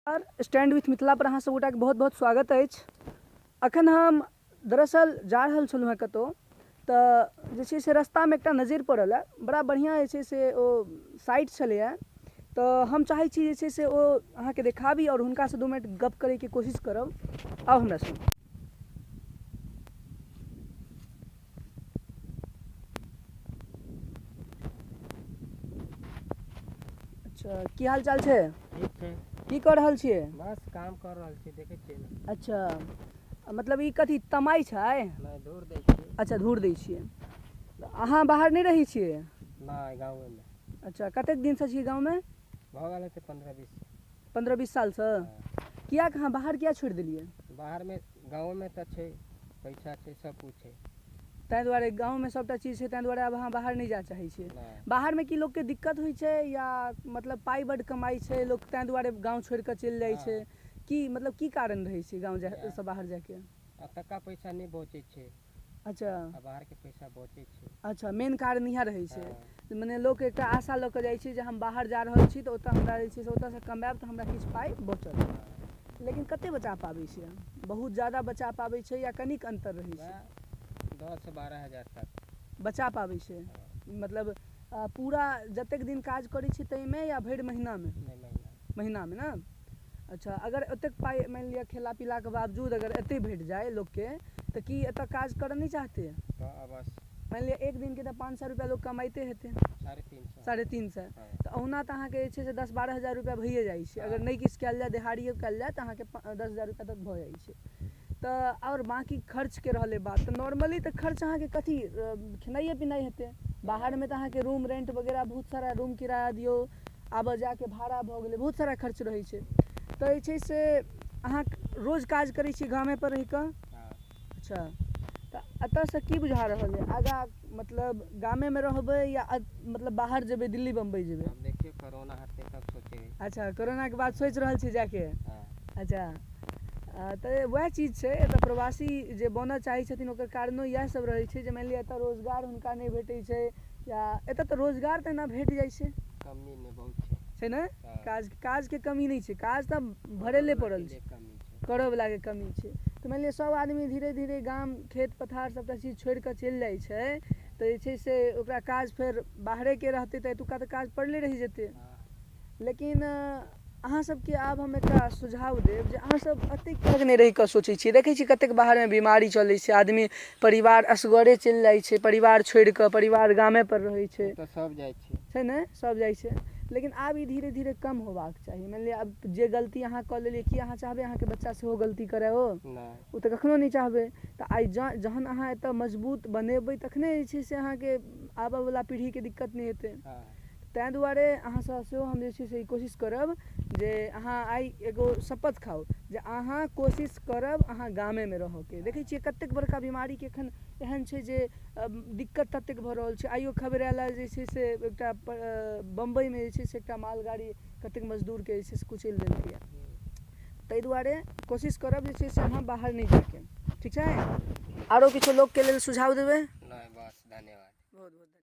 Stand with Mithila पर अहाँ सब गोटा के बहुत बहुत स्वागत अछि। अखन हम दरअसल जा रहल छलहुँ हेँ कतहु, तऽ जे छै से रस्तामे एकटा नजरि पड़ल है, बड़ा बढ़िआँ जे छै से ओ साइट छलैए। तऽ हम चाहै छी जे छै से ओ अहाँके देखाबी और हुनकासँ 2 मिनट गप्प करैके कोशिश करब। आउ हमरा संग। अच्छा, की हाल चाल छै? ठीक छै। की कर रहल छियै? बस काम कर रहल छी, देखै छियै ने। अच्छा, मतलब ई कथी तमाइ छै? नहीं, धूर दै छियै। अच्छा, धूर दै छियै। अहाँ बाहर नहीं रहै छियै? नहीं, गाँवेमे। अच्छा, कतेक दिनसँ छियै गाँवमे? भऽ गेल हेतै 15-20। 15-20 सालसँ? किया अहाँ बाहर किया छोड़ि देलियै? बाहरमे गाँवमे तऽ छै, पैसा छै, सब कुछ छै। ताहि दुआरे गाँवमे सबटा चीज छै, ताहि दुआरे अब अहाँ बाहर नहीं जा चाहै छियै। बाहरमे की लोकके दिक्कत होइ छै, या मतलब पाइ बड्ड कमाइ छै लोक ताहि दुआरे गाँव छोड़ि कऽ चलि जाइ छै? की मतलब की कारण रहै छै गाँवसँ बाहर जायके? टका पैसा नहीं बचै छै। अच्छा, बाहरके पैसा बचै छै। अच्छा, मेन कारण इएह रहै छै। मने लोक एकटा आशा लऽ कऽ जाइ छै जे हम बाहर जा रहल छी तऽ ओतऽ हमरा जे छै से ओतऽसँ कमायब तऽ हमरा किछु पाइ बचत। लेकिन कतेक बचा पाबै छै? बहुत ज़्यादा बचा पाबै छै या कनिक अन्तर रहै छै? 10 से 12 हज़ार तक बचा पाबै छै। मतलब पूरा जतेक दिन काज करै छी ताहिमे या भरि महीनामे? महीनामे ने। अच्छा, अगर ओतेक पाइ मानि लिअ खेला पीलाके बावजूद अगर एतेक भेट जाए लोकके, तऽ की एतऽ काज करऽ नहीं चाहतै? बस मानि लिअ एक दिनके तऽ 500 रुपया लोक कमाइते हेतै। 350 तऽ ओहुना तऽ अहाँके जे छै से 10-12 हज़ार रुपया भइए जाइ छै। अगर नहीं किछु कयल जाए, दिहाड़ियो कयल जाए, तऽ अहाँके 10 हज़ार रुपया तक भऽ जाइ छै। तऽ और बाकी खर्चके रहलै बात, तऽ नॉर्मली तऽ खर्च अहाँके कथी खेनाइए पिनाइ हेतै? बाहरमे तऽ अहाँके रूम रेंट वगैरह बहुत सारा, रूम किराया दियौ, आबऽ जाके भाड़ा भऽ गेलै, बहुत सारा खर्च रहै छै। तऽ जे छै से अहाँ रोज काज करै छियै गामेपर रहि कऽ? अच्छा, तऽ एतऽसँ की बुझा रहल है? आगाँ मतलब गामेमे रहबै या मतलब बाहर जेबै, दिल्ली बम्बई जेबै? अब देखिए कोरोना हटते तब सोचेंगे। अच्छा, कोरोनाके बाद सोचि रहल छी जाके? अच्छा, तऽ वएह चीज छै, एतऽ प्रवासी जे बनऽ चाहै छथिन ओकर कारणो इएह सब रहै छै जे मानि लिअ एतऽ रोजगार हुनका नहीं भेटै छै, या एतऽ तऽ रोजगार तऽ एना भेट जाइ छै। कमी नहीं बहुत छै ने? काजके कमी नहीं छै, काज तऽ भरले पड़ल छै, करऽवलाके कमी छै। तऽ मानि लिअ सब आदमी धीरे धीरे गाम खेत पथार सबटा चीज छोड़ि कऽ चलि जाइ छै, तऽ जे छै से ओकरा काज फेर बाहरेके रहतै तऽ एतुक्का तऽ काज पड़ले रहि जेतै। लेकिन अहाँ सबके आब हम एकटा सुझाव देब जे अहाँ सब एतेक किएक नहीं रहि कऽ सोचै छियै? देखै छियै कतेक बाहरमे बीमारी चलै छै, आदमी परिवार असगरे चलि जाइ छै, परिवार छोड़ि कऽ, परिवार गामेपर रहै छै। तऽ सब जाइ छै ने? सब जाइ छै। लेकिन आब ई धीरे धीरे कम होबाक चाही। मानि लिअ आब जे गलती अहाँ कऽ लेलियै, की अहाँ चाहबै अहाँके बच्चा सेहो गलती करै? ओ तऽ कखनो नहीं चाहबै। तऽ आइ जहन अहाँ एतऽ मजबूत बनेबै तखने जे छै से अहाँके आबऽवला पीढ़ीके दिक्कत नहीं हेतै। ताहि दुआरे अहाँसँ सेहो हम जे छै से ई कोशिश करब जे अहाँ आइ एगो शपथ खाउ जे अहाँ कोशिश करब अहाँ गामेमे रहऽके। देखै छियै कतेक बड़का बीमारीके एखन एहन छै जे दिक्कत ततेक भऽ रहल छै। आइयो खबर आयल है जे छै से एकटा बम्बईमे जे छै से एकटा मालगाड़ी कतेक मजदूरके जे छै से कुचलि देलकैए। ताहि दुआरे कोशिश करब जे छै से अहाँ बाहर नहीं जाके, ठीक छै? आरो किछो लोकके लेल सुझाव देबै? नहीं, बस धन्यवाद। बहुत बहुत धन्यवाद।